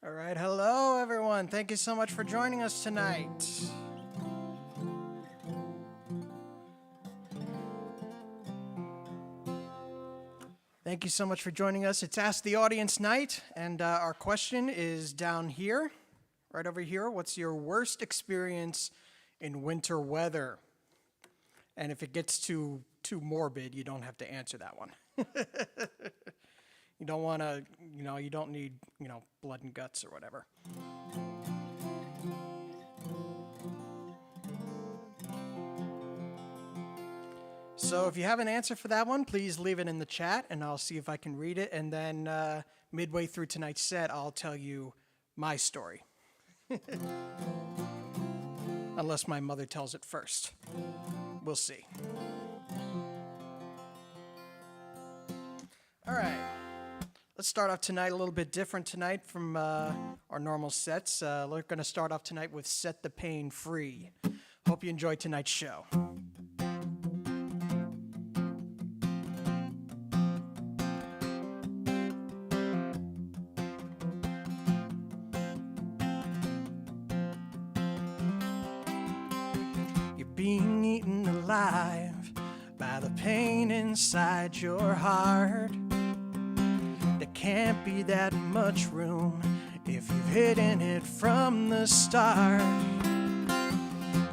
All right, hello everyone. Thank you so much for joining us tonight. Thank you so much for joining us. It's Ask the Audience night, and our question is down here, right over here. What's your worst experience in winter weather? And if it gets too morbid, you don't have to answer that one. You don't want to, you don't need, blood and guts or whatever. So if you have an answer for that one, please leave it in the chat, and I'll see if I can read it. And then midway through tonight's set, I'll tell you my story. Unless my mother tells it first. We'll see. All right. Let's start off tonight a little bit different tonight from our normal sets. We're going to start off tonight with Set the Pain Free. Hope you enjoy tonight's show. You're being eaten alive by the pain inside your heart. Can't be that much room if you've hidden it from the start.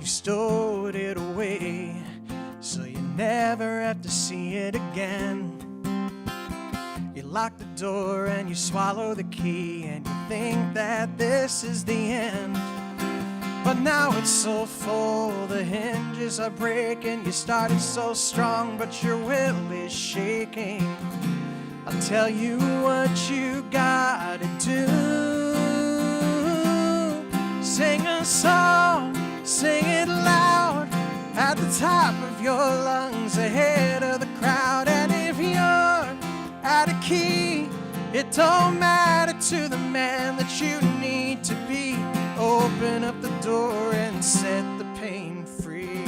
You stowed it away so you never have to see it again. You lock the door and you swallow the key and you think that this is the end. But now it's so full, the hinges are breaking. You started so strong, but your will is shaking. I'll tell you what you gotta do. Sing a song, sing it loud, at the top of your lungs, ahead of the crowd. And if you're out of key, it don't matter to the man that you need to be. Open up the door and set the pain free.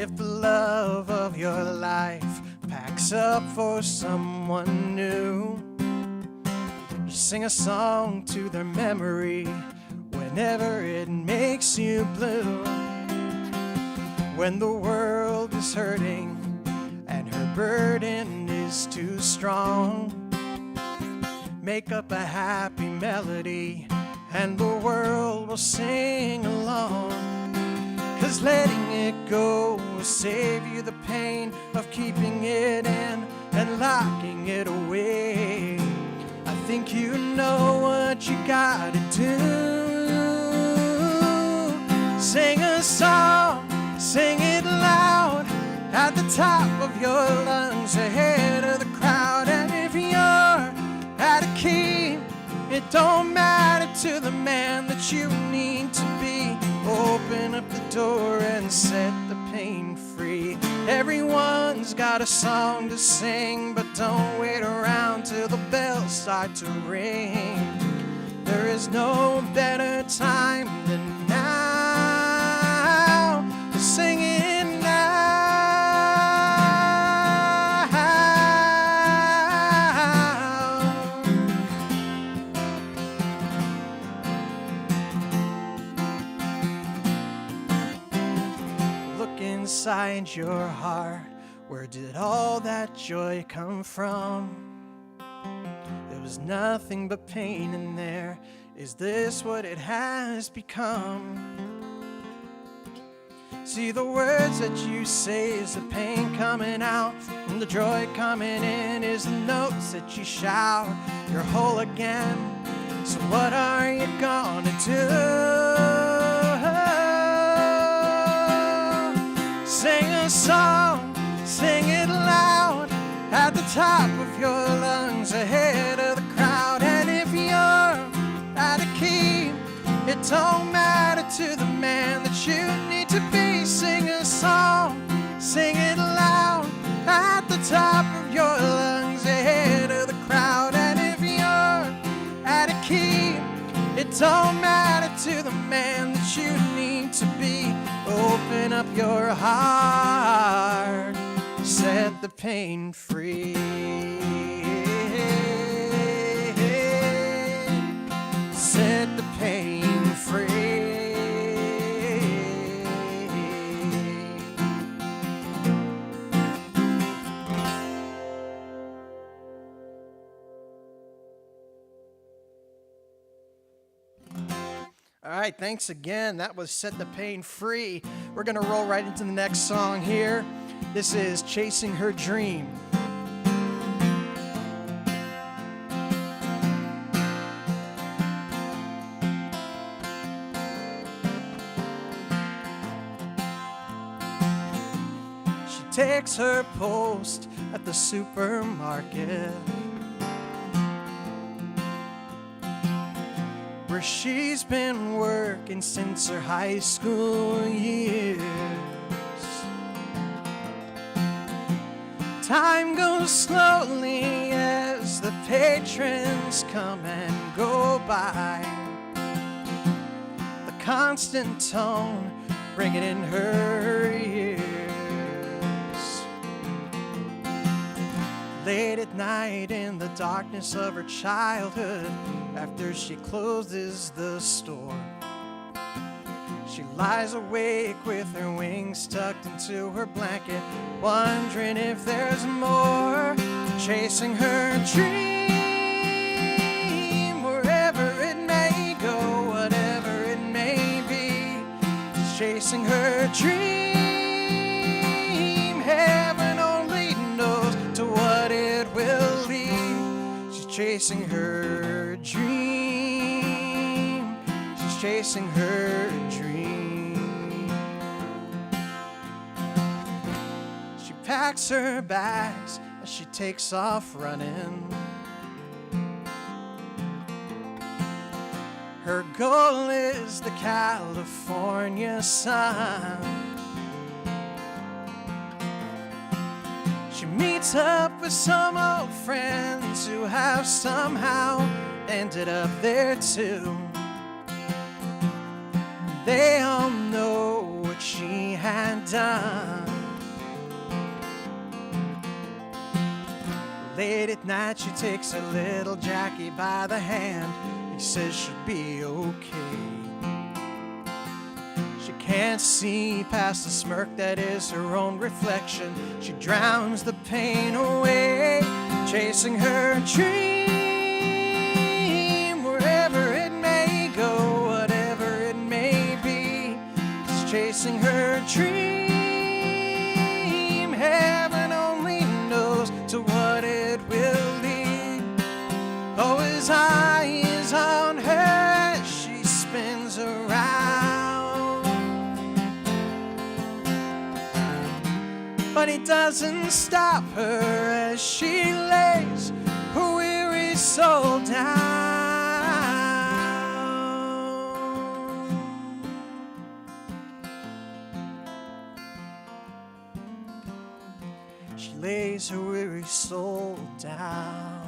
If the love of your life packs up for someone new, just sing a song to their memory whenever it makes you blue. When the world is hurting and her burden is too strong, make up a happy melody and the world will sing along. 'Cause letting it go will save you the pain of keeping it in and locking it away. I think you know what you gotta do. Sing a song, sing it loud, at the top of your lungs, ahead of the crowd. And if you're out of key, it don't matter to the man that you need to be. Open up the door and set the pain free. Everyone's got a song to sing, but don't wait around till the bells start to ring. There is no better time than now to sing it now. Inside your heart, where did all that joy come from? There was nothing but pain in there. Is this what it has become? See, the words that you say is the pain coming out, and the joy coming in is the notes that you shout. You're whole again, so what are you gonna do? Sing a song, sing it loud, at the top of your lungs, ahead of the crowd. And if you're out of key, it don't matter to the man that you need to be. Sing a song, sing it loud, at the top of your lungs, ahead of the crowd. And if you're out of key, it don't matter to the man that you need to be. Open up your heart, set the pain free. Set the pain free. All right, thanks again. That was Set the Pain Free. We're going to roll right into the next song here. This is Chasing Her Dream. She takes her post at the supermarket, where she's been working since her high school years. Time goes slowly as the patrons come and go by. The constant tone ringing in her ears. Late at night in the darkness of her childhood, after she closes the store, she lies awake with her wings tucked into her blanket, wondering if there's more. Chasing her dream, wherever it may go, whatever it may be. She's chasing her dream, heaven only knows to what it will lead. She's chasing her dream, she's chasing her dream. She packs her bags as she takes off running. Her goal is the California sun. She meets up with some old friends who have somehow ended up there too. They all know what she had done. Late at night she takes her little Jackie by the hand. He says she'll be okay. She can't see past the smirk that is her own reflection. She drowns the pain away, chasing her dream, wherever it may go, whatever it may be. She's chasing her dream, heaven only knows to what it will lead. Oh, his eye is on her as she spins around, but he doesn't stop her as she lays her weary soul down. She lays her weary soul down.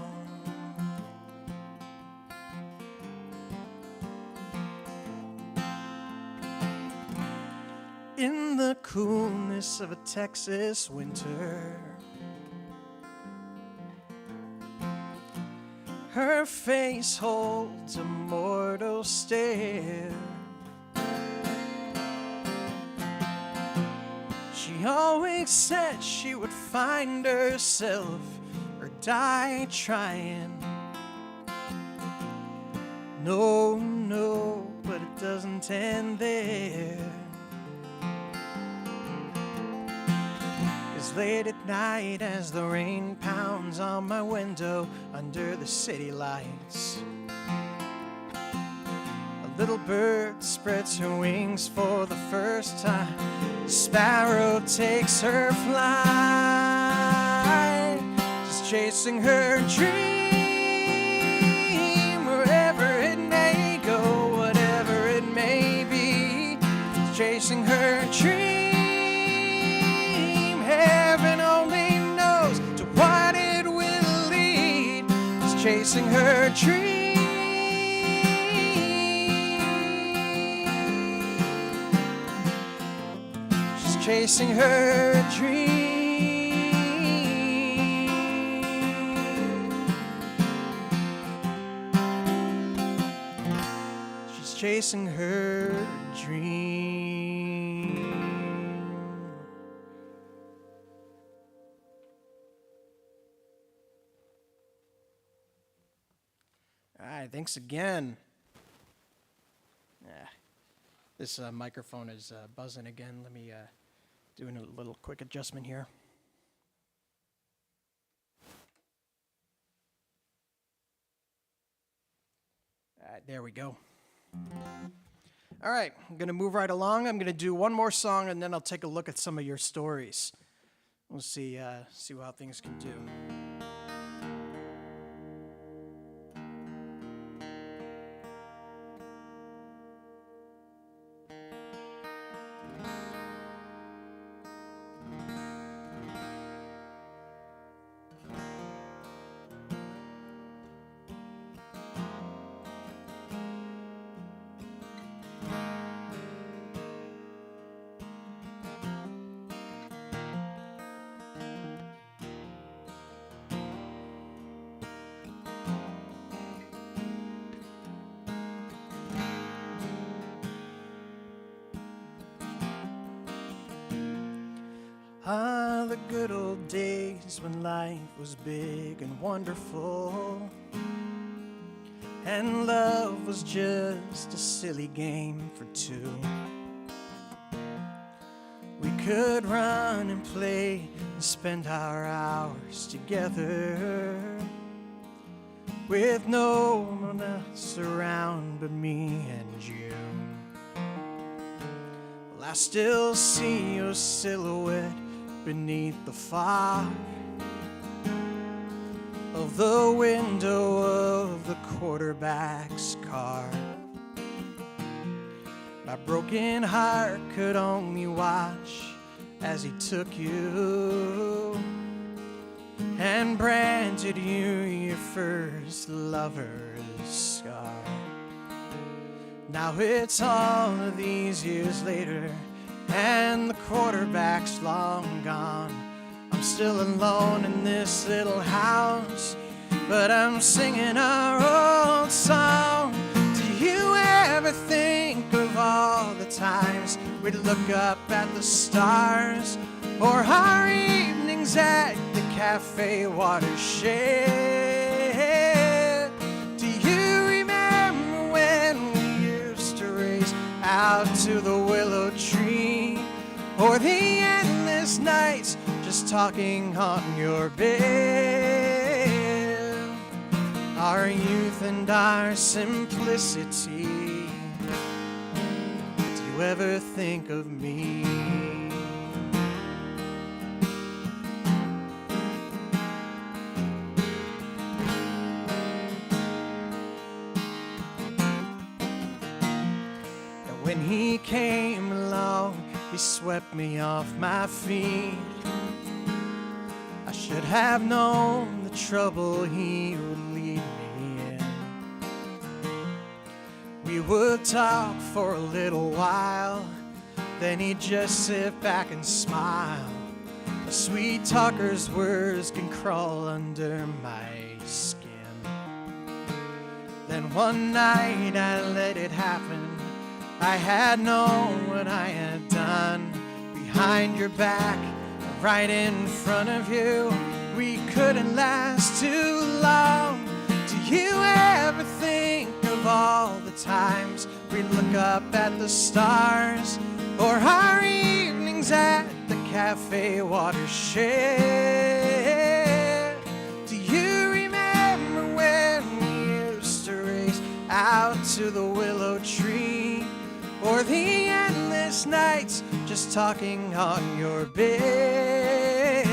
In the coolness of a Texas winter, her face holds a mortal stare. She always said she would find herself or die trying. No, no, but it doesn't end there. 'Cause late at night as the rain pounds on my window under the city lights, a little bird spreads her wings for the first time. A sparrow takes her flight. She's chasing her dream, wherever it may go, whatever it may be. She's chasing her dream, heaven only knows to what it will lead. She's chasing her dream. Chasing her dream. chasing her dream. All right, thanks again. This microphone is buzzing again. Let me do a little quick adjustment here. All right, there we go. All right, I'm going to move right along. I'm going to do one more song, and then I'll take a look at some of your stories. We'll see how things can do. Ah, the good old days when life was big and wonderful, and love was just a silly game for two. We could run and play and spend our hours together, with no one else around but me and you. Well, I still see your silhouette beneath the fog of the window of the quarterback's car. My broken heart could only watch as he took you and branded you your first lover's scar. Now it's all of these years later, and the quarterback's long gone. I'm still alone in this little house, but I'm singing our old song. Do you ever think of all the times we'd look up at the stars, or our evenings at the cafe Watershed? Do you remember when we used to race out to the willow tree, or the endless nights just talking on your bed? Our youth and our simplicity. Do you ever think of me? And when he came along, he swept me off my feet. I should have known the trouble he would lead me in. We would talk for a little while, then he'd just sit back and smile. A sweet talker's words can crawl under my skin. Then one night I let it happen. I had known what I had done. Behind your back, right in front of you, we couldn't last too long. Do you ever think of all the times we'd look up at the stars, or our evenings at the cafe Watershed? Do you remember when we used to race out to the willow tree, or the endless nights just talking on your bed?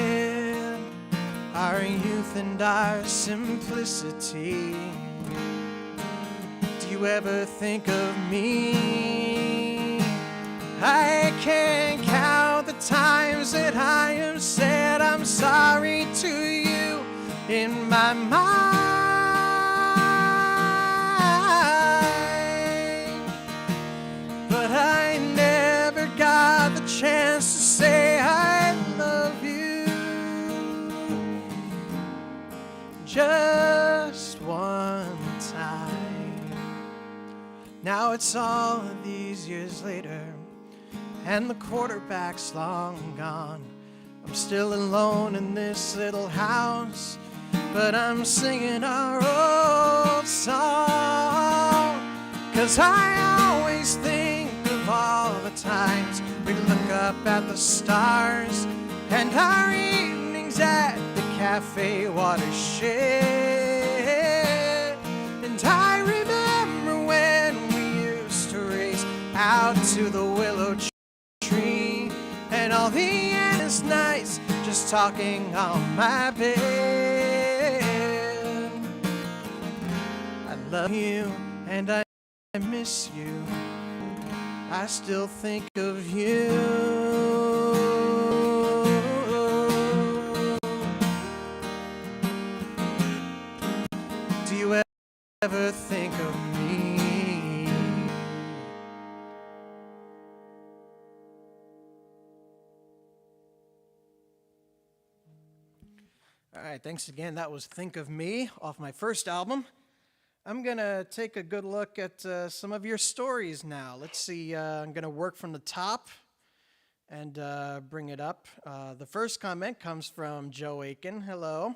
Our youth and our simplicity. Do you ever think of me? I can't count the times that I have said I'm sorry to you in my mind. I never got the chance to say I love you. Just one time. Now it's all these years later, and the quarterback's long gone. I'm still alone in this little house, but I'm singing our old song. 'Cause I always think of all the times we look up at the stars, and our evenings at the cafe watershed. And I remember when we used to race out to the willow tree, and all the endless nights just talking on my bed. I love you and I miss you. I still think of you. Do you ever think of me? All right, thanks again. That was Think of Me off my first album. I'm going to take a good look at some of your stories now. Let's see, I'm going to work from the top and bring it up. The first comment comes from Joe Aiken. Hello.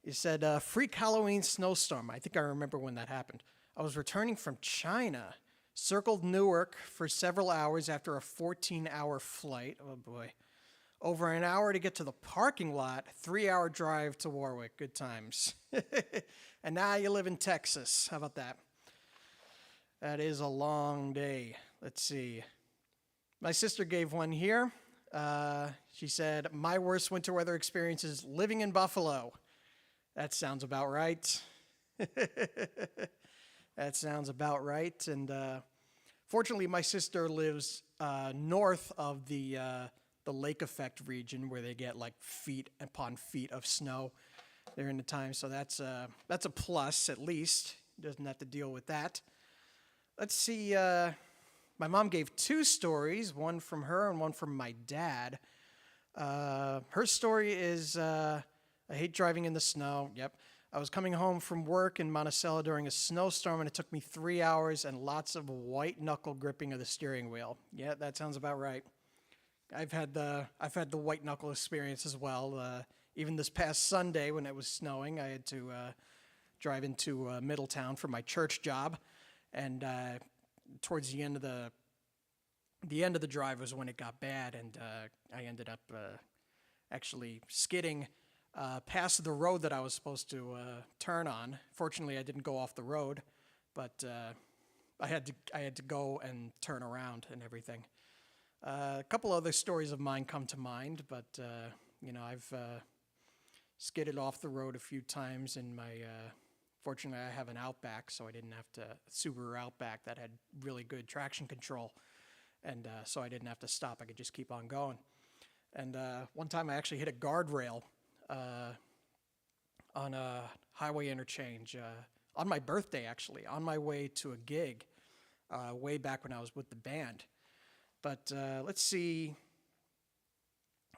He said, freak Halloween snowstorm. I think I remember when that happened. I was returning from China, circled Newark for several hours after a 14-hour flight. Oh, boy. Over an hour to get to the parking lot, 3-hour drive to Warwick. Good times. And now you live in Texas. How about that? That is a long day. Let's see. My sister gave one here. She said, my worst winter weather experience is living in Buffalo. That sounds about right. That sounds about right. And fortunately, my sister lives north of the lake effect region, where they get like feet upon feet of snow during the time. So that's a plus, at least. Doesn't have to deal with that. Let's see. My mom gave 2 stories, one from her and one from my dad. Her story is, I hate driving in the snow. Yep. I was coming home from work in Monticello during a snowstorm, and it took me 3 hours and lots of white knuckle gripping of the steering wheel. Yeah, that sounds about right. I've had the white knuckle experience as well. Even this past Sunday when it was snowing, I had to drive into Middletown for my church job, and towards the end of the drive was when it got bad, and I ended up actually skidding past the road that I was supposed to turn on. Fortunately, I didn't go off the road, but I had to go and turn around and everything. A couple other stories of mine come to mind, but I've skidded off the road a few times in my. Fortunately, I have an Outback, so I didn't have to Subaru Outback that had really good traction control, and so I didn't have to stop. I could just keep on going. And one time, I actually hit a guardrail on a highway interchange on my birthday, actually, on my way to a gig, way back when I was with the band. But let's see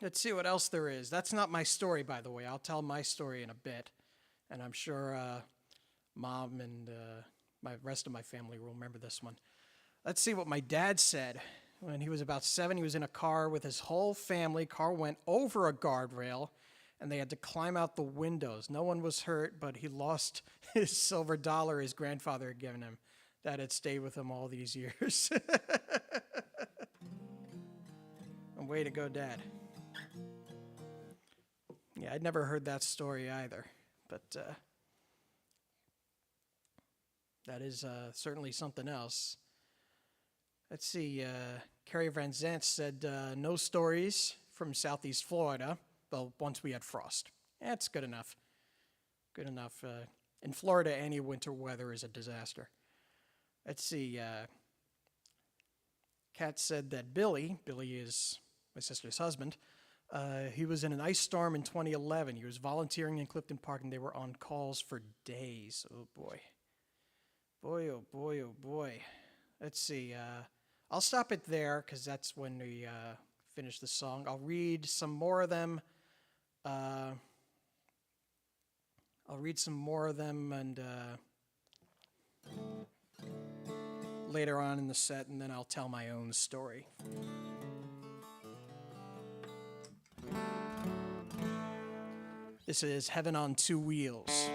what else there is. That's not my story, by the way. I'll tell my story in a bit, and I'm sure Mom and my rest of my family will remember this one. Let's see what my dad said. When he was about 7, he was in a car with his whole family. Car went over a guardrail, and they had to climb out the windows. No one was hurt, but he lost his silver dollar his grandfather had given him. That had stayed with him all these years. Way to go, Dad. Yeah, I'd never heard that story either, but that is certainly something else. Let's see, Carrie Van Zant said, no stories from Southeast Florida, well, once we had frost. That's good enough. Good enough. In Florida, any winter weather is a disaster. Let's see, Kat said that Billy is my sister's husband, he was in an ice storm in 2011. He was volunteering in Clifton Park, and they were on calls for days. Oh, boy. Boy, oh, boy, oh, boy. Let's see. I'll stop it there, because that's when we finish the song. I'll read some more of them. And later on in the set, and then I'll tell my own story. This is Heaven on Two Wheels.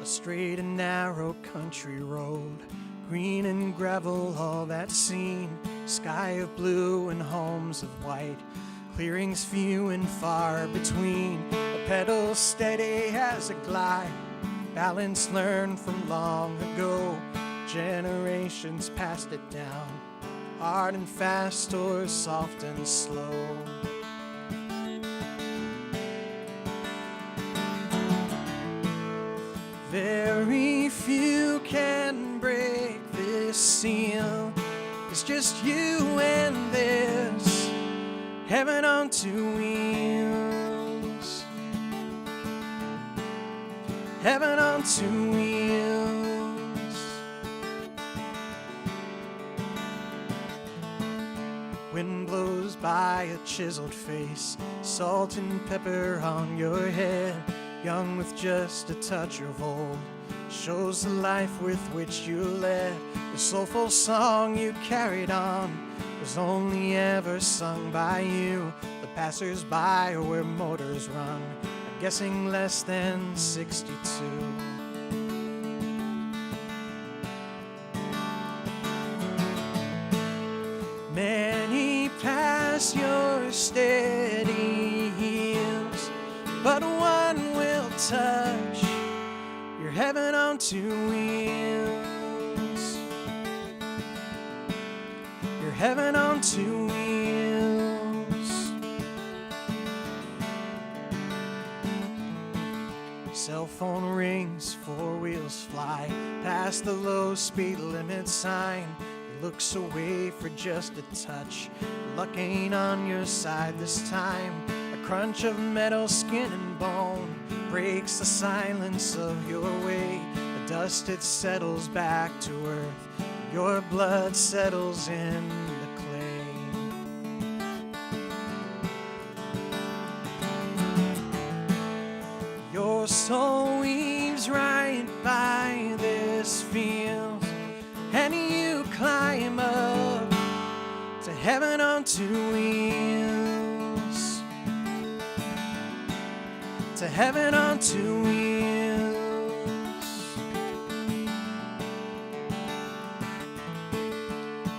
A straight and narrow country road, green and gravel, all that's seen. Sky of blue and homes of white, clearings few and far between. The pedal steady as a glide, balance learned from long ago. Generations passed it down, hard and fast or soft and slow. Very few can break this seal. It's just you and this heaven on two wheels. Heaven on two wheels. Wind blows by a chiseled face, salt and pepper on your head. Young with just a touch of old, shows the life with which you led. The soulful song you carried on was only ever sung by you. The passers-by where motors run, I'm guessing less than 62. Many pass your steady heels, but one will touch your heaven on two wheels. Your heaven on two wheels. Cell phone rings, four wheels fly past the low speed limit sign. He looks away for just a touch. Luck ain't on your side this time. Crunch of metal, skin and bone breaks the silence of your way. The dust, it settles back to earth. Your blood settles in the clay. Your soul weaves right by this field, and you climb up to heaven on two wheels. To heaven on two wheels.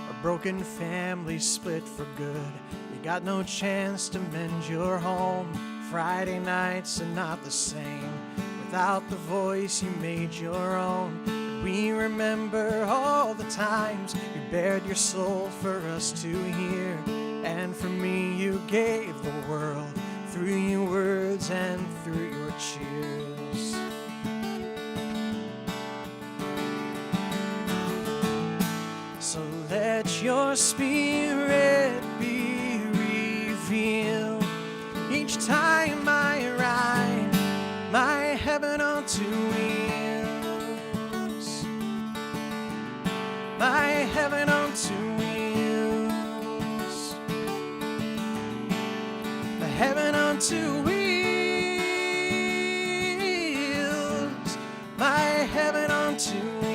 A broken family split for good. You got no chance to mend your home. Friday nights are not the same without the voice you made your own. But we remember all the times you bared your soul for us to hear. And for me you gave the world through your words and through your cheers. So let your spirit be revealed each time I ride my heaven on two wheels. My heaven on two wheels. My heaven on two wheels. My heaven on two wheels.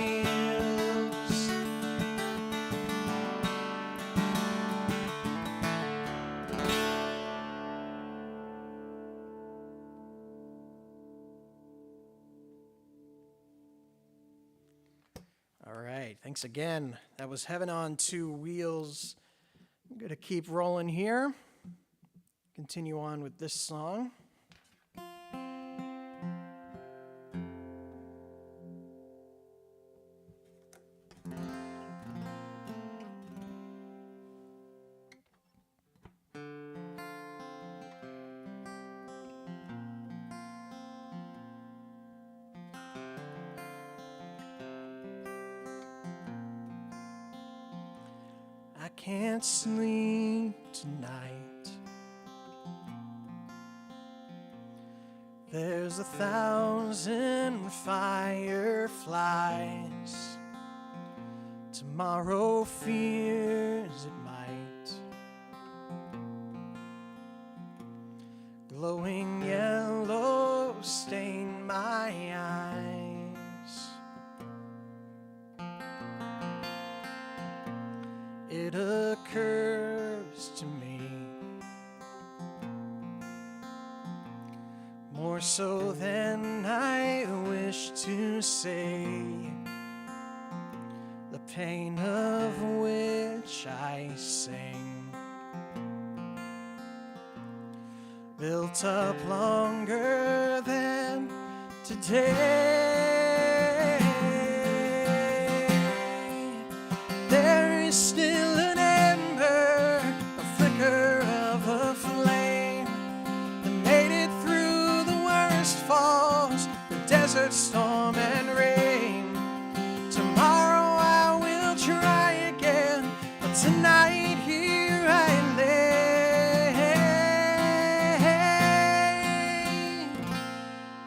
All right, thanks again. That was Heaven on Two Wheels. I'm going to keep rolling here. Continue on with this song. I can't sleep tonight. There's 1,000 fireflies. Tomorrow fears it might flowing yellow stain my eyes. It occurs to me, more so than I wish to say, the pain of which I sing, built up longer than today. There is still an ember, a flicker of a flame that made it through the worst falls, the desert storm and rain. Tomorrow I will try again, but tonight here I lay.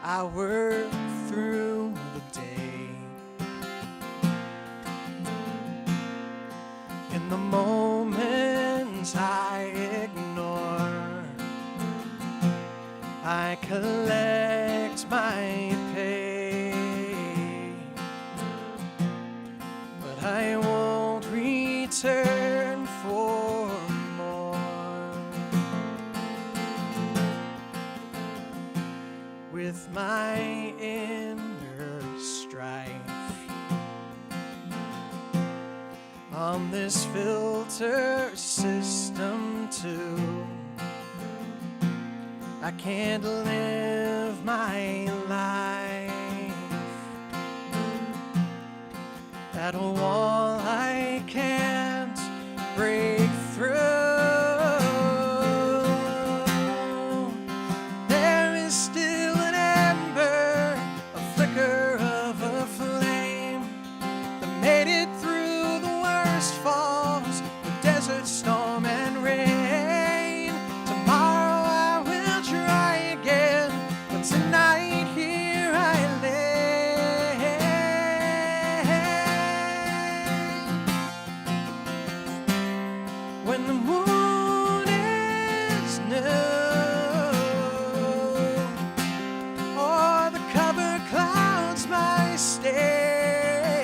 I work through the day, in the moments I ignore, I collect my pay, but I won't return for more. With my inner strife, on this filter system too, I can't live my life. That wall I can't break through. There is still an ember, a flicker of a flame that made it through the worst falls, the desert storm and rain. Tomorrow I will try again, but tonight here I lay. When the moon is new, or the cover clouds my stay,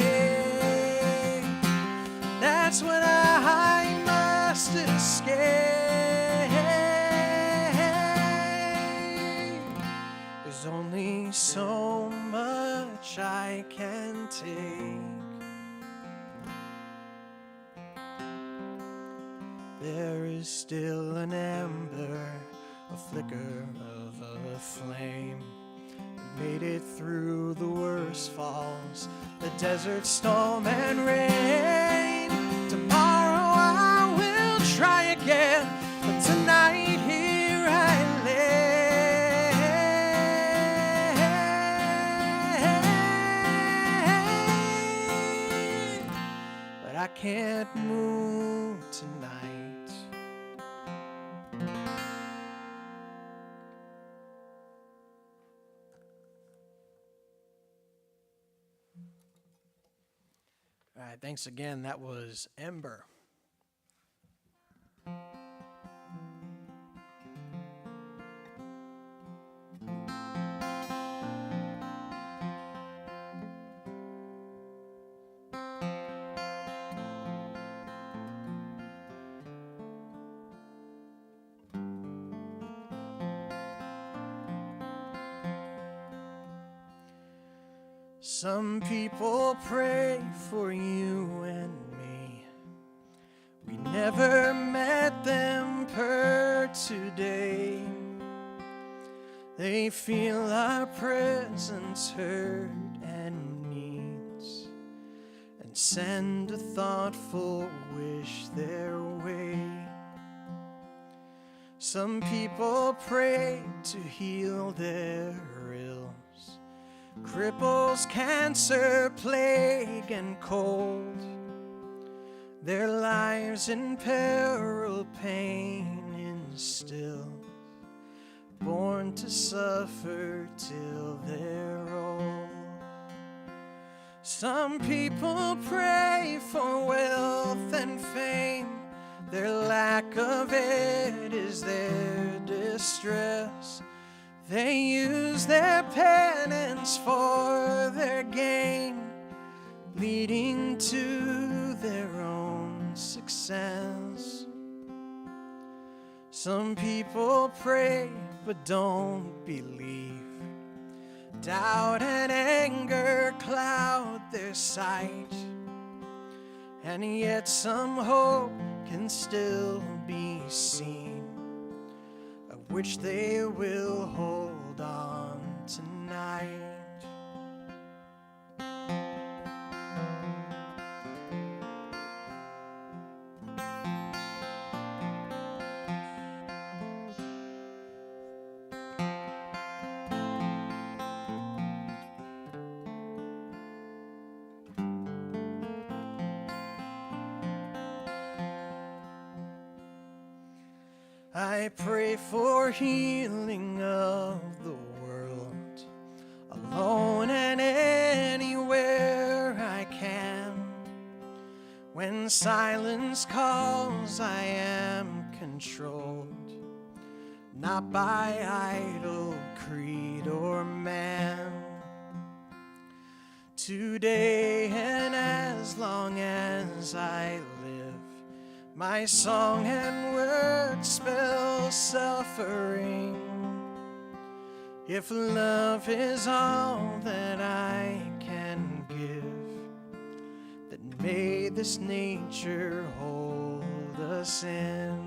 that's when I must escape. There's only so much I can take. There is still an ember, a flicker of a flame that made it through the worst falls, the desert storm and rain. Tomorrow I will try again, but tonight here I lay. But I can't move tonight. All right, thanks again. That was Ember. Some people pray for you and me. We never met them per today. They feel our presence heard and needs, and send a thoughtful wish their way. Some people pray to heal their ills, cripples, cancer, plague, and cold. Their lives in peril, pain instilled, born to suffer till they're old. Some people pray for wealth and fame, Their lack of it is their distress. They use their penance for their gain, leading to their own success. Some people pray but don't believe. Doubt and anger cloud their sight, and yet some hope can still be seen, of which they will hold on tonight. I pray for healing of the world, alone and anywhere I can. When silence calls, I am controlled, not by idle creed or man. Today and as long as I live, my song and words spell suffering. If love is all that I can give, then may this nature hold us in.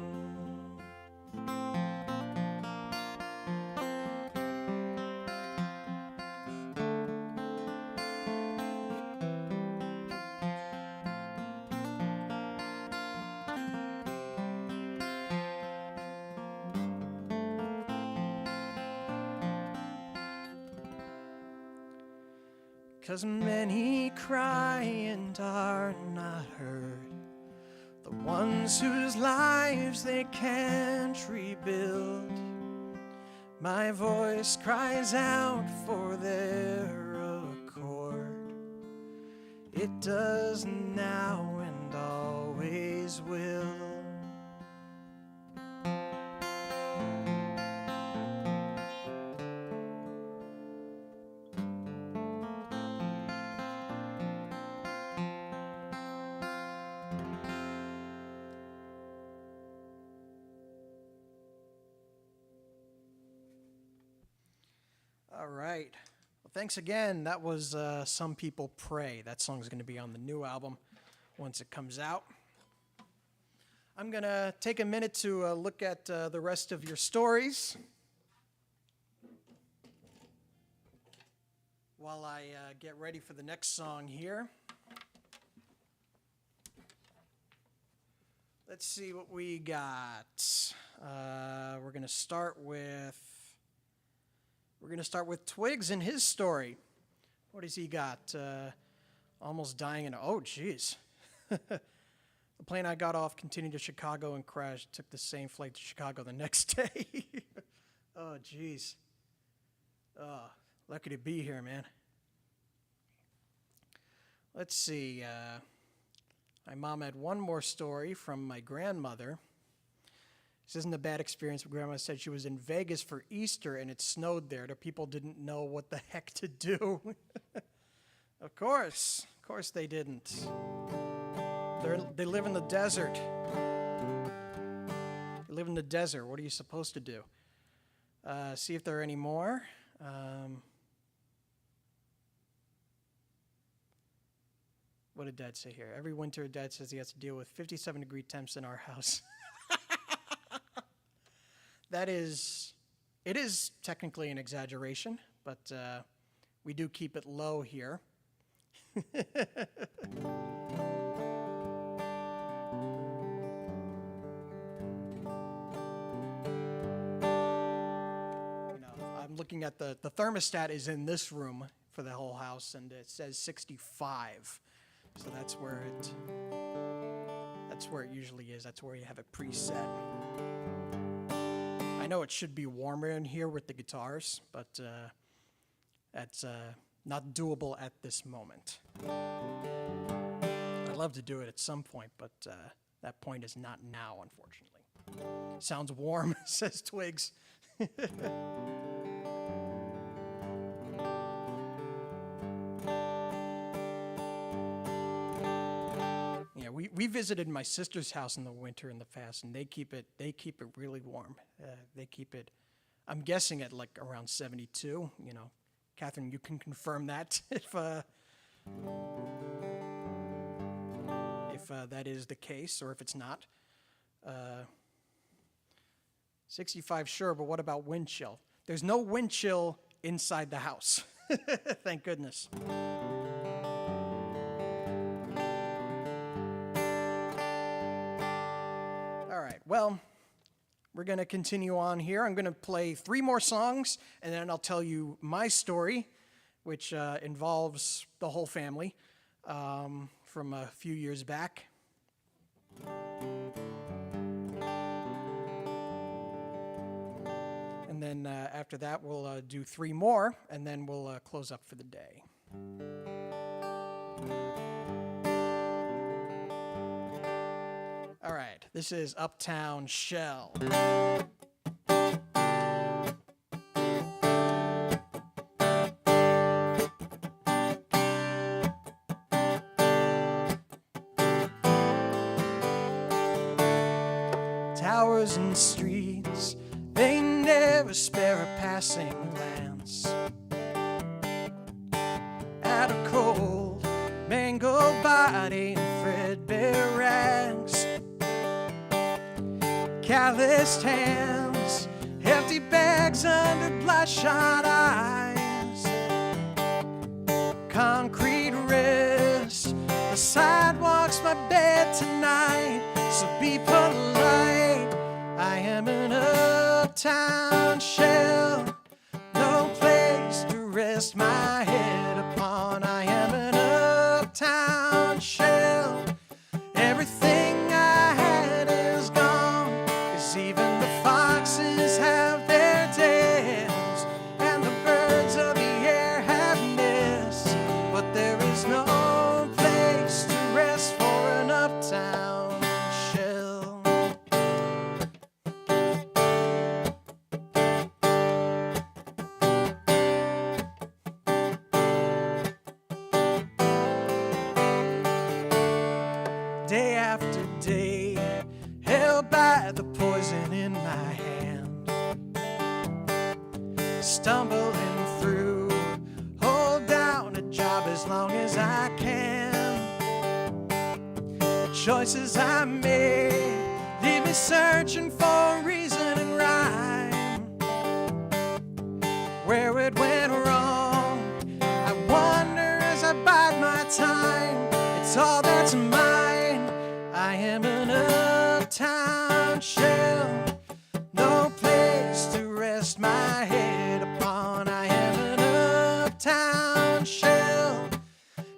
Cause many cry and are not heard, the ones whose lives they can't rebuild. My voice cries out for their accord. It does now and always will. All right. Well, thanks again. That was Some People Pray. That song's going to be on the new album once it comes out. I'm going to take a minute to look at the rest of your stories while I get ready for the next song here. Let's see what we got. We're going to start with Twigs and his story. What has he got? Almost dying in... Oh, jeez. The plane I got off continued to Chicago and crashed. Took the same flight to Chicago the next day. Oh, jeez. Oh, lucky to be here, man. Let's see. My mom had one more story from my grandmother. This isn't a bad experience, but Grandma said she was in Vegas for Easter and it snowed there. The people didn't know what the heck to do. Of course they didn't. They live in the desert. They live in the desert. What are you supposed to do? See if there are any more. What did Dad say here? Every winter, Dad says he has to deal with 57-degree temps in our house. It is technically an exaggeration, but we do keep it low here. I'm looking at the thermostat is in this room for the whole house, and it says 65. So that's where it usually is. That's where you have it preset. I know it should be warmer in here with the guitars, but that's not doable at this moment. I'd love to do it at some point, but That point is not now, unfortunately. Sounds warm, says Twigs. Yeah, we visited my sister's house in the winter in the past, and they keep it really warm. They keep it, I'm guessing, at like around 72. You know, Catherine, you can confirm that if that is the case, or if it's not. 65, sure, but what about wind chill? There's no wind chill inside the house. Thank goodness. All right, well, we're going to continue on here. I'm going to play 3 more songs, and then I'll tell you my story, which involves the whole family from a few years back. And then after that, we'll do 3 more, and then we'll close up for the day. All right, this is Uptown Shell. Towers and streets, they never spare a passing glance at a cold, mangled body in threadbare rags. Calloused hands, empty bags under bloodshot eyes. Concrete rest, the sidewalk's my bed tonight. So be polite, I am an uptown shell. No place to rest my head upon. I am an uptown shell. Everything I had is gone, 'cause even the foxes have their dens, and the birds of the air have nests. But there is no place to rest for an uptown shell. Day after day, held by the poison in my hand, stumbling through, hold down a job as long as I can. The choices I made leave me searching for reason and rhyme. Where it went wrong, I wonder as I bide my time. It's all that's mine. I am an uptown shell. No place to rest my head upon. I am an uptown shell.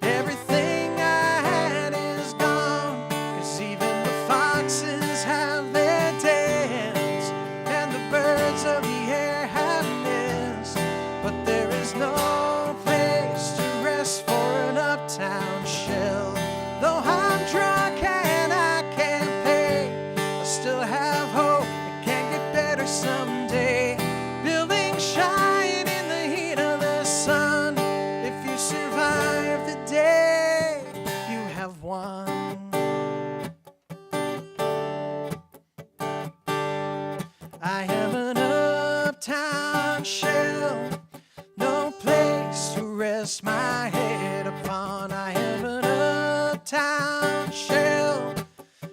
Everything I had is gone, 'cause even the foxes have their dens, and the birds of the air have nests. But there is no place to rest for an uptown shell. Though I'm drunk and I can't pay, I still have hope it can get better someday. Buildings shine in the heat of the sun. If you survive the day, you have won. I am an uptown shell. No place to rest my head upon. I am an uptown shell.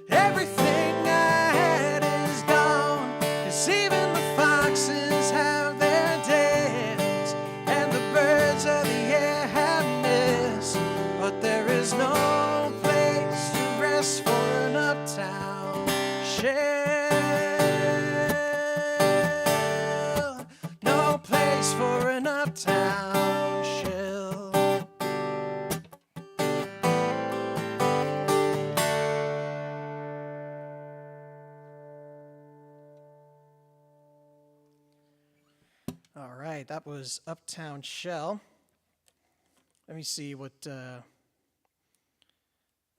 Everything I had is gone, 'cause even the foxes have their dens, and the birds of the air have nests. But there is no place to rest for an uptown shell. No place for an uptown shell. All right, that was Uptown Shell. Let me see what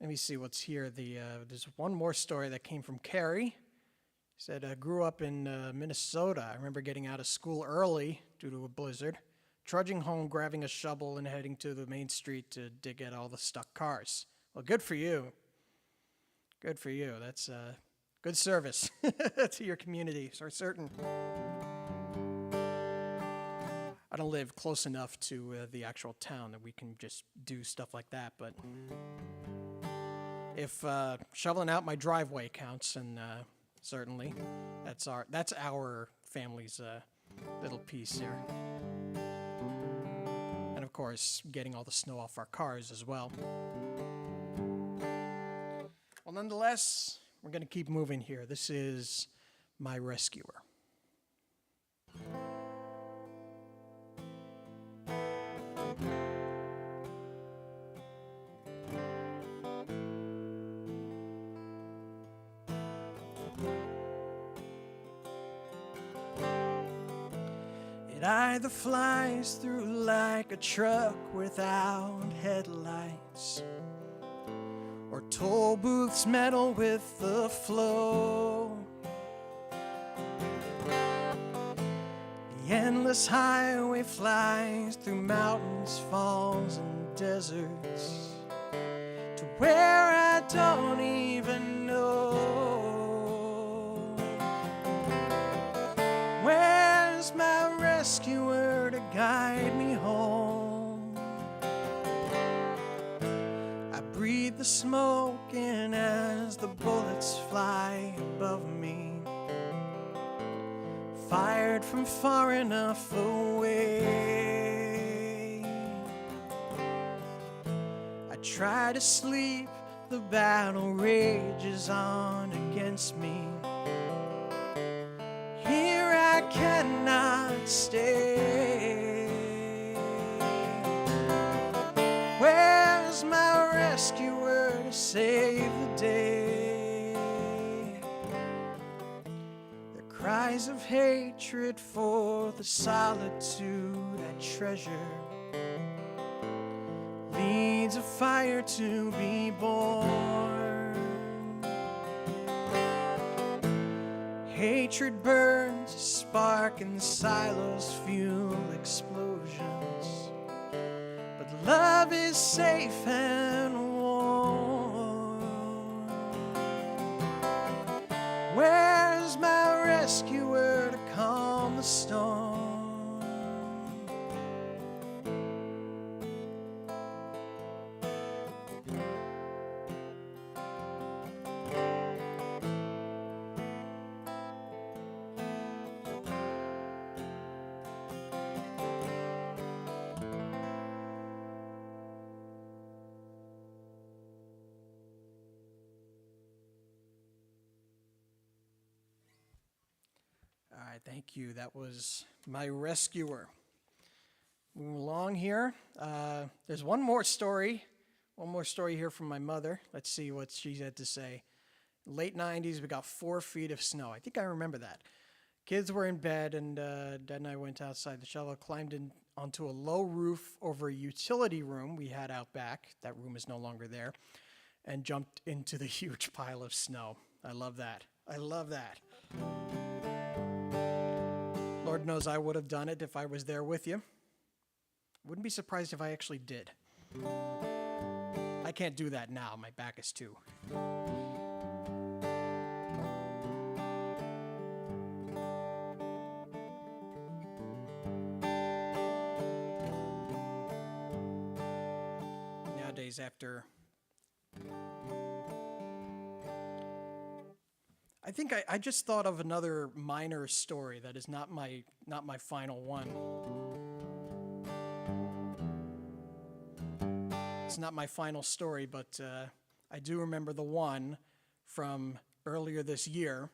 Let me see what's here. There's one more story that came from Carrie. He said, I grew up in Minnesota. I remember getting out of school early due to a blizzard, trudging home, grabbing a shovel, and heading to the main street to dig at all the stuck cars. Well, good for you. Good for you. That's good service to your community, for certain. I don't live close enough to the actual town that we can just do stuff like that, but if shoveling out my driveway counts, and certainly that's our family's little piece here. And of course, getting all the snow off our cars as well. Well, nonetheless, we're going to keep moving here. This is My Rescuer. It either flies through like a truck without headlights, or toll booths meddle with the flow. The endless highway flies through mountains, falls, and deserts to where I don't even know. Where's my rescuer to guide me home? I breathe the smoke in as the bullets fly above me, fired from far enough away. I try to sleep, the battle rages on against me. Here I cannot stay. Where's my rescuer to save the day? The cries of hatred for the solitude I treasure leads a fire to be born. Hatred burns, a spark in the silos fuel explosions, but love is safe and warm. Where's my rescuer to calm the storm? All right, thank you. That was My Rescuer. Moving along here. There's one more story here from my mother. Let's see what she had to say. Late 90s, we got 4 feet of snow. I think I remember that. Kids were in bed, and Dad and I went outside the shovel, climbed in onto a low roof over a utility room we had out back. That room is no longer there. And jumped into the huge pile of snow. I love that. I love that. Lord knows I would have done it if I was there with you. Wouldn't be surprised if I actually did. I can't do that now. My back is too. Nowadays, after... I think I just thought of another minor story that is not my final one. It's not my final story, but I do remember the one from earlier this year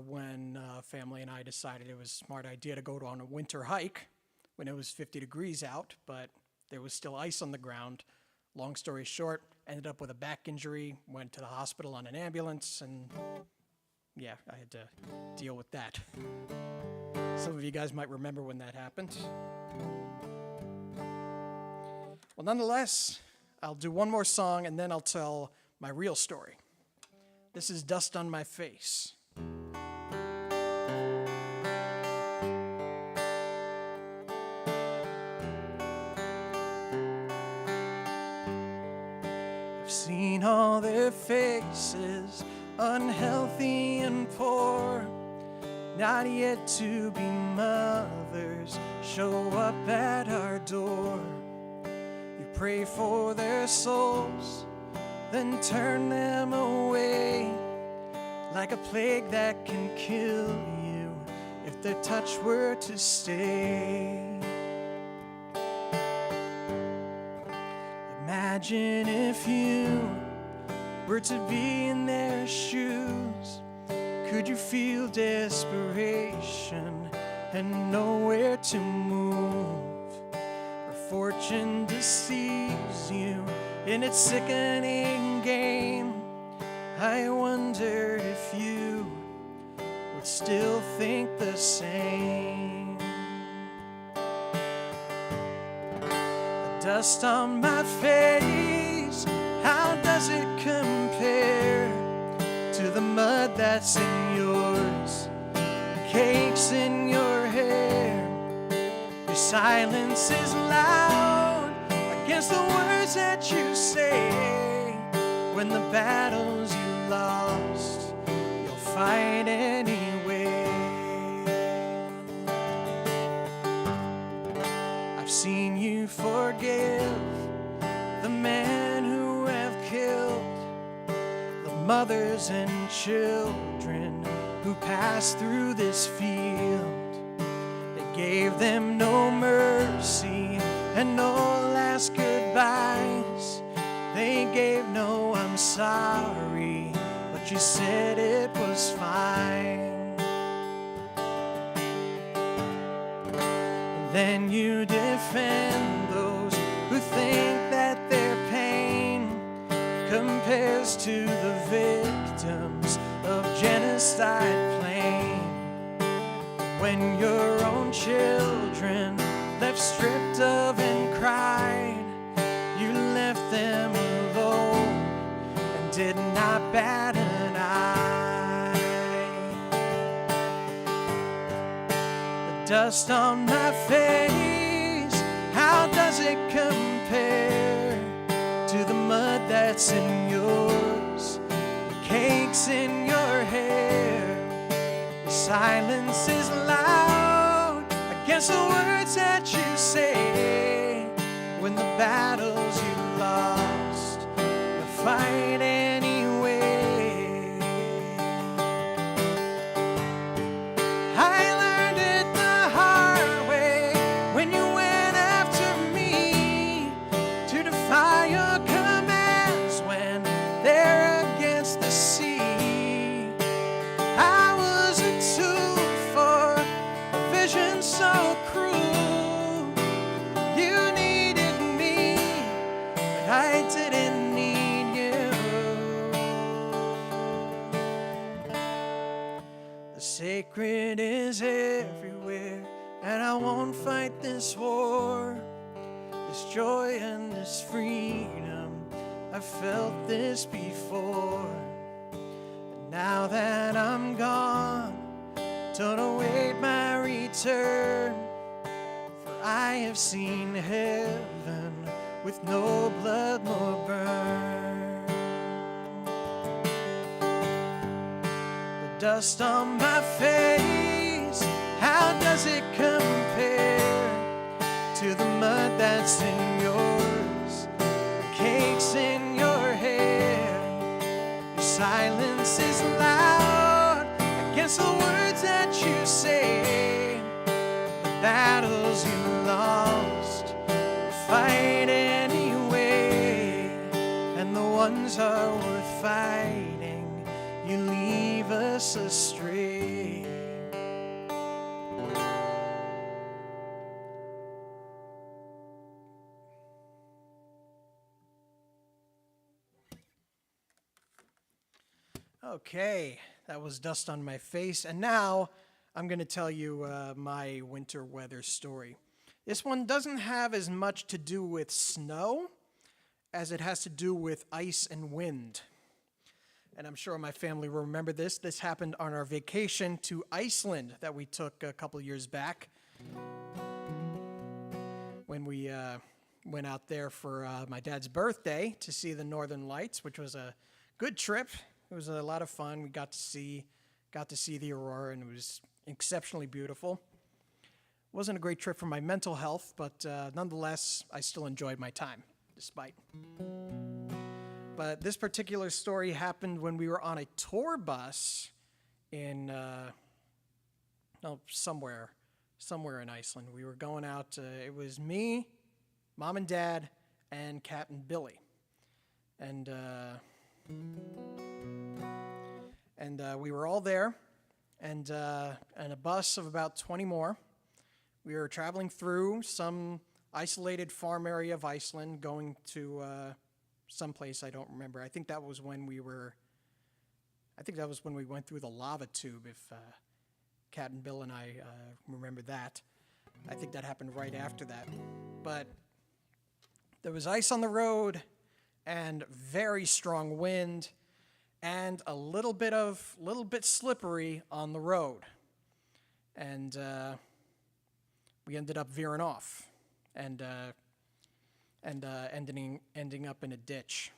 when family and I decided it was a smart idea to go on a winter hike when it was 50 degrees out, but there was still ice on the ground. Long story short, ended up with a back injury, went to the hospital on an ambulance, and yeah, I had to deal with that. Some of you guys might remember when that happened. Well, nonetheless, I'll do one more song, and then I'll tell my real story. This is Dust on My Face. I've seen all their faces, unhealthy and poor, not yet to be mothers, show up at our door. You pray for their souls, then turn them away, like a plague that can kill you if their touch were to stay. Imagine if you were to be in their shoes. Could you feel desperation and nowhere to move? Or fortune deceives you in its sickening game? I wonder if you would still think the same. The dust on my face, how does it compare to the mud that's in yours, the cakes in your hair? Your silence is loud against the words that you say. When the battles you lost, you'll fight anyway. I've seen you forgive the men who have killed mothers and children who passed through this field. They gave them no mercy and no last goodbyes. They gave no I'm sorry, but you said it was fine. And then you defend those who think that their pain compares to the victims of genocide plain. When your own children left stripped of and cried, you left them alone and did not bat an eye. The dust on my face, how does it compare to the mud that's in yours, the cakes in your hair? The silence is loud against the words that you say. When the battles you lost, you'll fight anyway. I learned it the hard way when you went after me to defy your commands when they're against the sea. I was a tool for a vision so cruel. You needed me, but I didn't need you. The sacred is everywhere, and I won't fight this war. This joy and this freedom, I've felt this before. And now that I'm gone, don't await my return, for I have seen heaven with no blood more burn. The dust on my face, how does it compare to the mud that's in yours, the cakes in your hair? Your silence is loud against the words that you say. The battles you lost, fight anyway, and the ones are worth fighting, you leave us astray. Okay, that was Dust on My Face, and now I'm going to tell you my winter weather story. This one doesn't have as much to do with snow as it has to do with ice and wind. And I'm sure my family will remember this. This happened on our vacation to Iceland that we took a couple years back when we went out there for my dad's birthday to see the Northern Lights, which was a good trip. It was a lot of fun. We got to see the aurora, and it was exceptionally beautiful. It wasn't a great trip for my mental health, but nonetheless, I still enjoyed my time, despite. But this particular story happened when we were on a tour bus in somewhere in Iceland. We were going out. It was me, Mom and Dad, and Captain Billy, and we were all there, and a bus of about 20 more. We were traveling through some isolated farm area of Iceland, going to someplace I don't remember. I think that was when we went through the lava tube, if Captain Bill and I remember that. I think that happened right after that. But there was ice on the road and very strong wind and a little bit slippery on the road. And we ended up veering off and ending up in a ditch.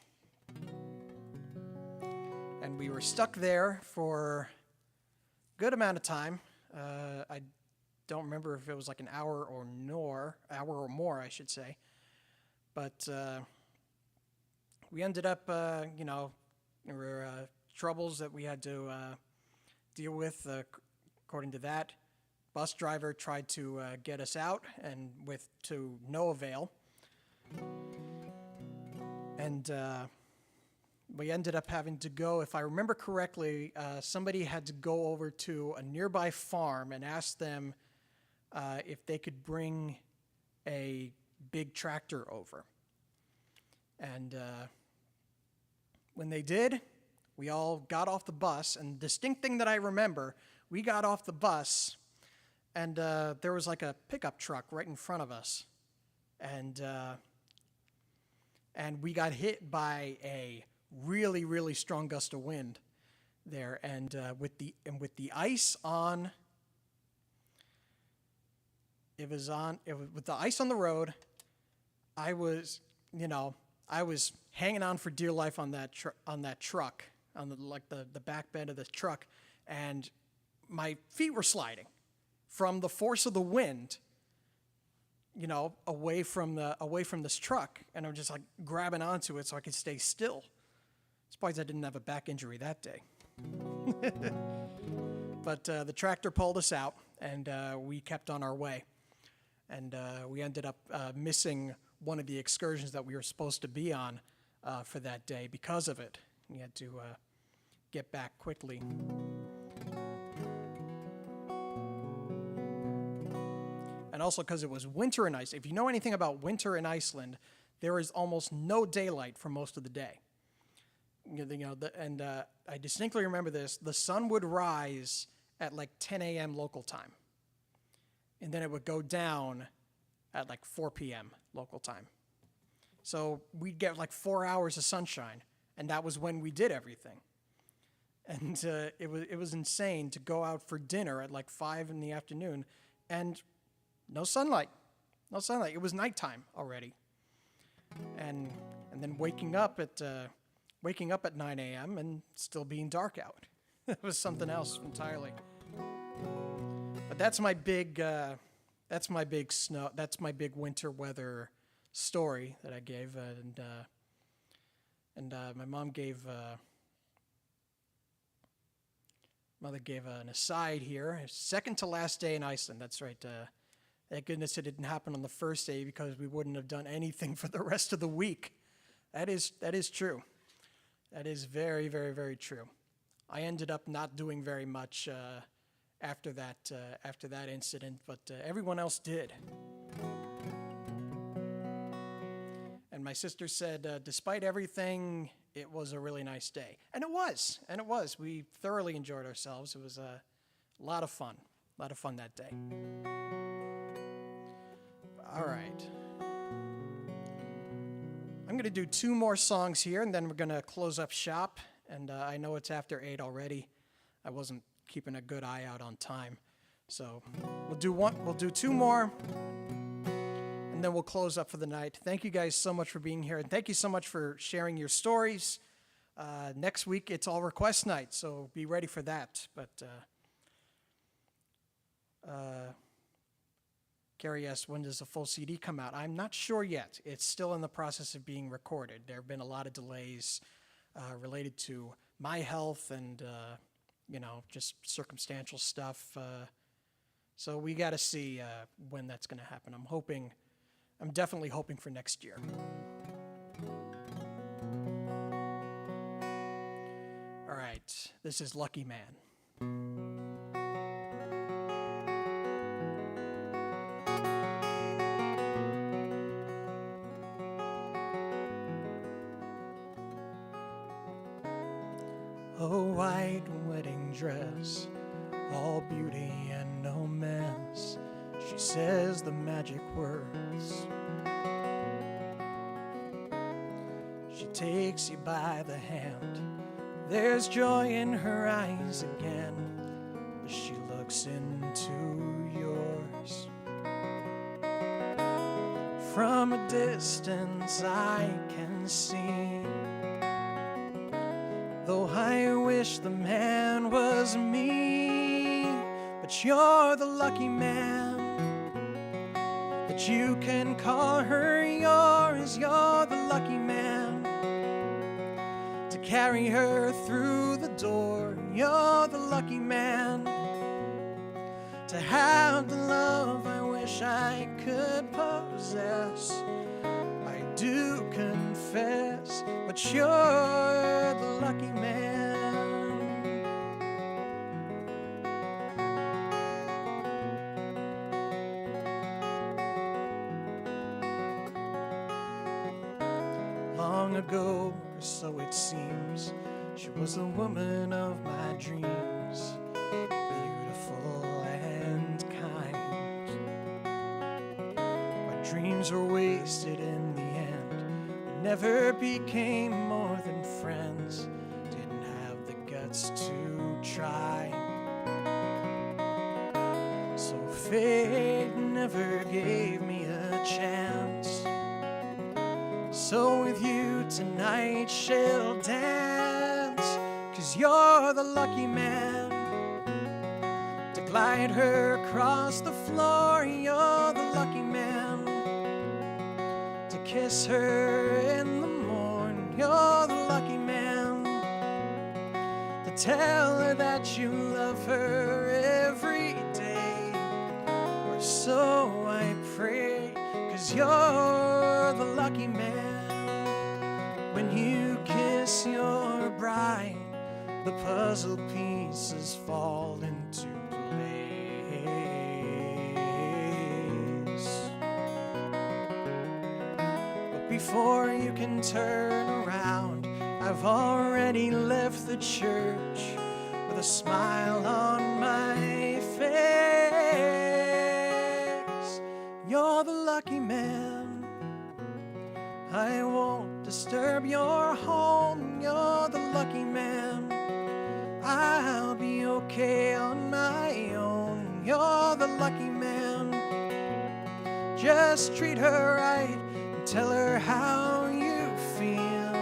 And we were stuck there for a good amount of time. I don't remember if it was like an hour or more, I should say. But we ended up, there were troubles that we had to deal with. According to that, bus driver tried to get us out, and to no avail. And we ended up having to go, if I remember correctly, somebody had to go over to a nearby farm and ask them if they could bring a big tractor over. And when they did, we all got off the bus, and the distinct thing that I remember, we got off the bus, and there was like a pickup truck right in front of us. And we got hit by a really, really strong gust of wind there, and with the ice on, with the ice on the road, I was hanging on for dear life on that truck, on the back bed of the truck, and my feet were sliding from the force of the wind, away from this truck, and I'm just like grabbing onto it so I could stay still. Surprised I didn't have a back injury that day. But the tractor pulled us out, and we kept on our way, and we ended up missing one of the excursions that we were supposed to be on for that day because of it. We had to get back quickly. And also because it was winter in Iceland. If you know anything about winter in Iceland, there is almost no daylight for most of the day. I distinctly remember this. The sun would rise at like 10 a.m. local time, and then it would go down at like 4 p.m. local time. So we'd get like 4 hours of sunshine, and that was when we did everything. And it was insane to go out for dinner at like 5 in the afternoon, and no sunlight. It was nighttime already. And then waking up at 9 a.m. and still being dark out. It was something else entirely. But that's my big winter weather story that I gave, and my mother gave an aside here. Second to last day in Iceland. That's right. Thank goodness it didn't happen on the first day, because we wouldn't have done anything for the rest of the week. That is true. That is very, very, very true. I ended up not doing very much after that incident, but everyone else did. And my sister said, despite everything, it was a really nice day. And it was. We thoroughly enjoyed ourselves. It was a lot of fun that day. All right. I'm I'm going to do 2 more songs here, and then we're going to close up shop. And I know it's after 8 already. I wasn't keeping a good eye out on time. So we'll do 2 more, and then we'll close up for the night. Thank you guys so much for being here, and thank you so much for sharing your stories. Next week, it's all request night, so be ready for that. But Gary asked, when does the full CD come out? I'm not sure yet. It's still in the process of being recorded. There have been a lot of delays related to my health and, just circumstantial stuff. So we got to see when that's going to happen. I'm definitely hoping for next year. All right, this is Lucky Man. A white wedding dress, all beauty and no mess. She says the magic words. She takes you by the hand. There's joy in her eyes again as she looks into yours. From a distance I can see, though I wish the man was me, but you're the lucky man, that you can call her yours. You're the lucky man, to carry her through the door. You're the lucky man, to have the love I wish I could possess. I do confess, but you're the lucky man. Long ago, or so it seems, she was the woman of my dreams, beautiful and kind. My dreams were wasted in the end. We never became more than friends, didn't have the guts to try. So fate never gave me a chance. So with you tonight she'll dance, 'cause you're the lucky man, to glide her across the floor. You're the lucky man, to kiss her in the morn. You're the lucky man, to tell her that you love her every day, or so I pray, 'cause you're the lucky man. When you kiss your bride, the puzzle pieces fall into place. But before you can turn around, I've already left the church with a smile on my face. You're the lucky man, I won't disturb your home. You're the lucky man, I'll be okay on my own. You're the lucky man, just treat her right and tell her how you feel,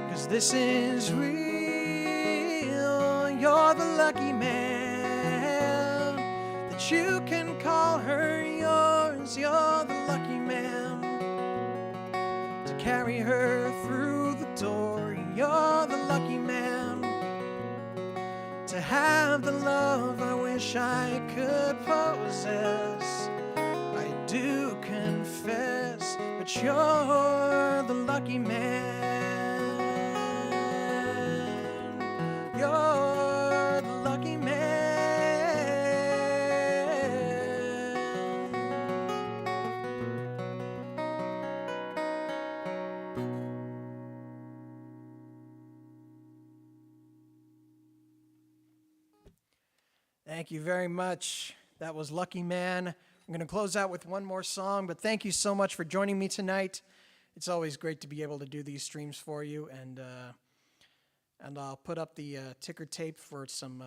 'cause this is real. You're the lucky man, that you can call her yours. You're the lucky man, to carry her through the door. You're the lucky man, to have the love I wish I could possess. I do confess, but you're the lucky man. You're the lucky man. Thank you very much. That was Lucky Man. I'm going to close out with one more song, but thank you so much for joining me tonight. It's always great to be able to do these streams for you, and I'll put up the ticker tape for some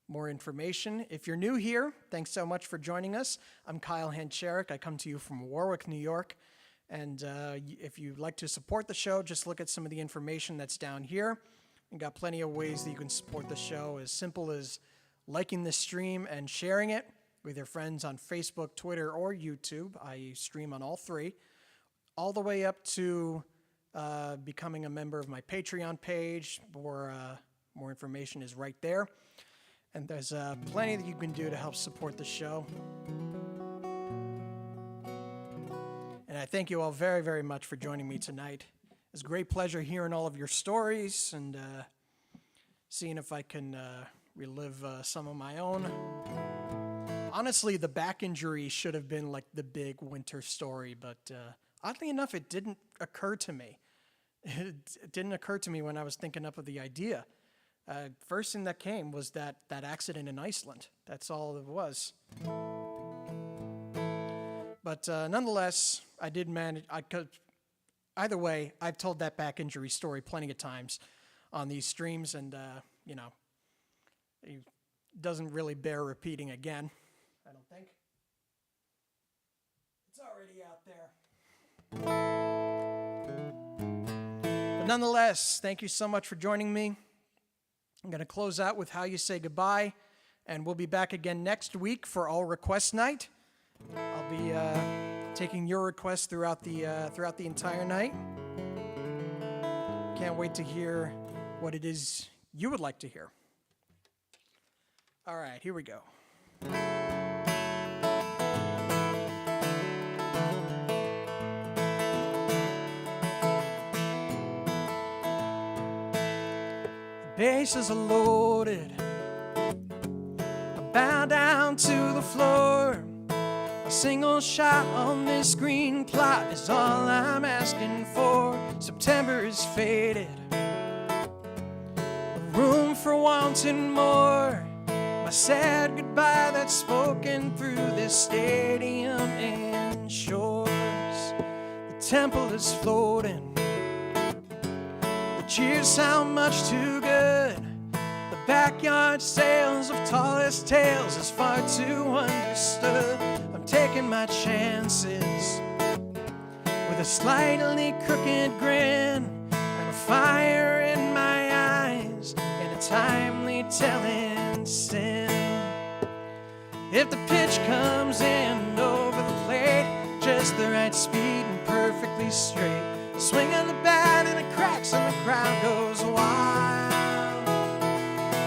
more information. If you're new here, thanks so much for joining us. I'm Kyle Hancharik. I come to you from Warwick, New York. And if you'd like to support the show, just look at some of the information that's down here. We've got plenty of ways that you can support the show, as simple as liking the stream and sharing it with your friends on Facebook, Twitter, or YouTube. I stream on all three, all the way up to becoming a member of my Patreon page. More information is right there. And there's plenty that you can do to help support the show. And I thank you all very, very much for joining me tonight. It's a great pleasure hearing all of your stories and seeing if I can relive some of my own. Honestly, the back injury should have been like the big winter story, but oddly enough, it didn't occur to me. It didn't occur to me when I was thinking up of the idea. First thing that came was that accident in Iceland. That's all it was. But nonetheless, I did manage. Either way, I've told that back injury story plenty of times on these streams, and you know, it doesn't really bear repeating again. I don't think. It's already out there. But nonetheless, thank you so much for joining me. I'm going to close out with How You Say Goodbye, and we'll be back again next week for All Request Night. I'll be taking your requests throughout the entire night. Can't wait to hear what it is you would like to hear. All right, here we go. The bases are loaded. I bow down to the floor. A single shot on this green plot is all I'm asking for. September is faded, room for wanting more. My sad goodbye that's spoken through this stadium and shores. The temple is floating, the cheers sound much too good. The backyard sales of tallest tales is far too understood. I'm taking my chances with a slightly crooked grin and a fire in my eyes and a timely telling sin. If the pitch comes in over the plate, just the right speed and perfectly straight, the swing of the bat and it cracks and the crowd goes wild.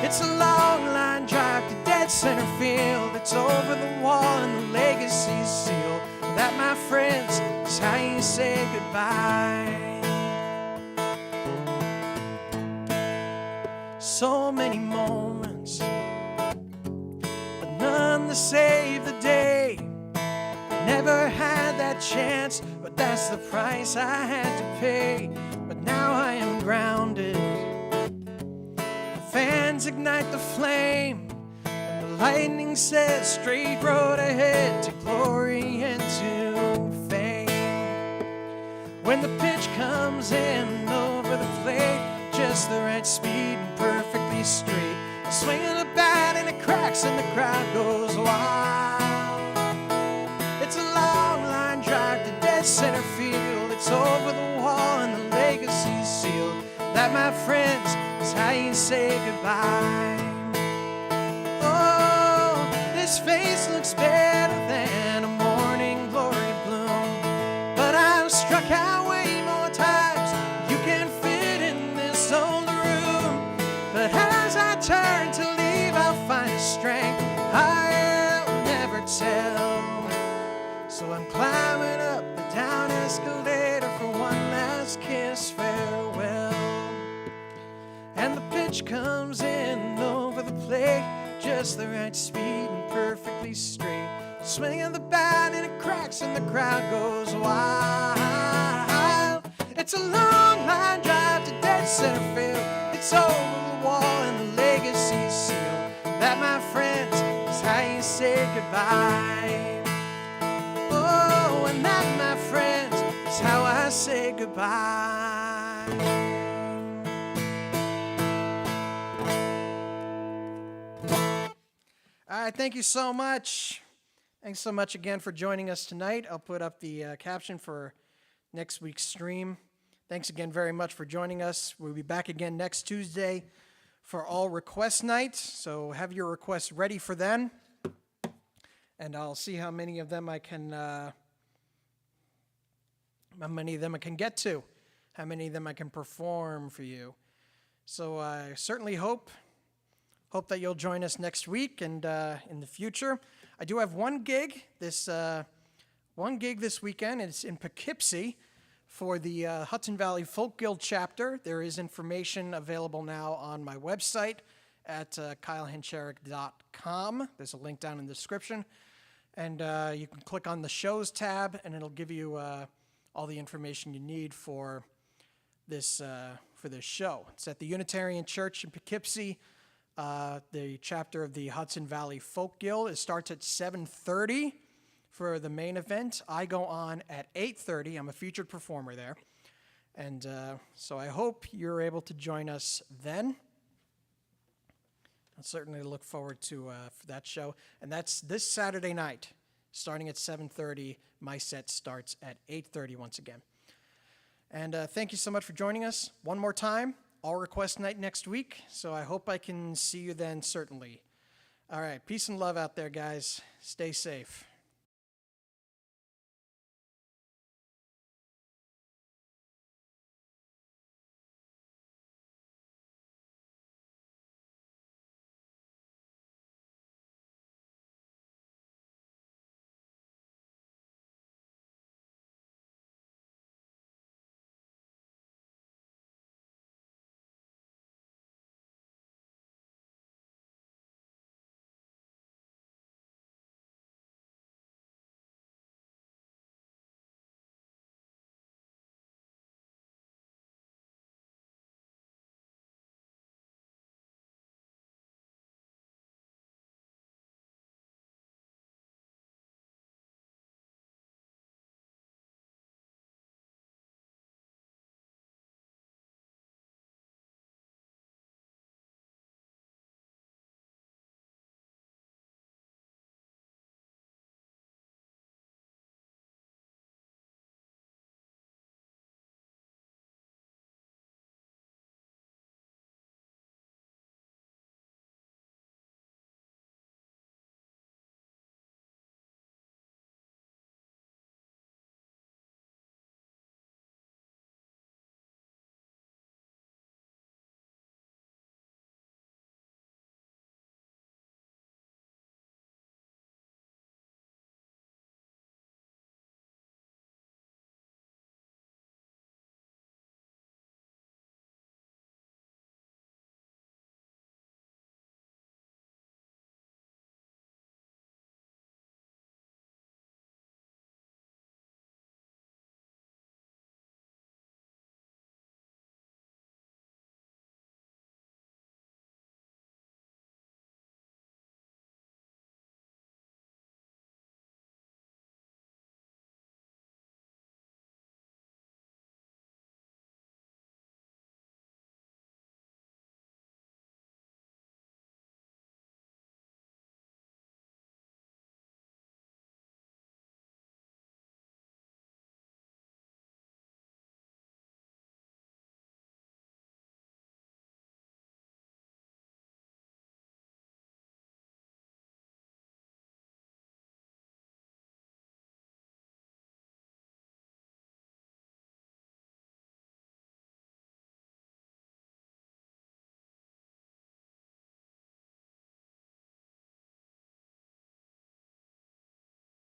It's a long line drive to dead center field. It's over the wall and the legacy's sealed. That, my friends, is how you say goodbye. So many moments, but none to save the day. I never had that chance, but that's the price I had to pay. But now I am grounded. Fans ignite the flame, and the lightning says straight road ahead to glory and to fame. When the pitch comes in over the plate, just the right speed and perfectly straight, the swing of the bat and it cracks and the crowd goes wild. It's a long line drive to dead center field. It's over the wall and the legacy's sealed. That, my friends, is how you say goodbye. Oh, this face looks better than a morning glory bloom, but I've struck out way more times than you can fit in this old room. But as I turn to leave, I'll find a strength I'll never tell. So I'm climbing up the down escalator for one last kiss farewell. And the pitch comes in over the plate, just the right speed and perfectly straight. Swing of the bat and it cracks and the crowd goes wild. It's a long line drive to dead center field. It's over the wall and the legacy's sealed. That, my friends, is how you say goodbye. Oh, and that, my friends, is how I say say goodbye. All right, thank you so much. Thanks so much again for joining us tonight. I'll put up the caption for next week's stream. Thanks again very much for joining us. We'll be back again next Tuesday for All Request Night, so have your requests ready for then. And I'll see how many of them I can get to, how many of them I can perform for you. So I certainly hope that you'll join us next week and in the future. I do have one gig this weekend. It's in Poughkeepsie for the Hudson Valley Folk Guild chapter. There is information available now on my website at kylehincherick.com. There's a link down in the description. And you can click on the shows tab, and it'll give you all the information you need for this show. It's at the Unitarian Church in Poughkeepsie, the chapter of the Hudson Valley Folk Guild. It starts at 7:30 for the main event. I go on at 8:30. I'm a featured performer there. And so I hope you're able to join us then. I'll certainly look forward to for that show. And that's this Saturday night, starting at 7:30. My set starts at 8:30 once again. And thank you so much for joining us. One more time, All Request Night next week. So I hope I can see you then, certainly. All right, peace and love out there, guys. Stay safe.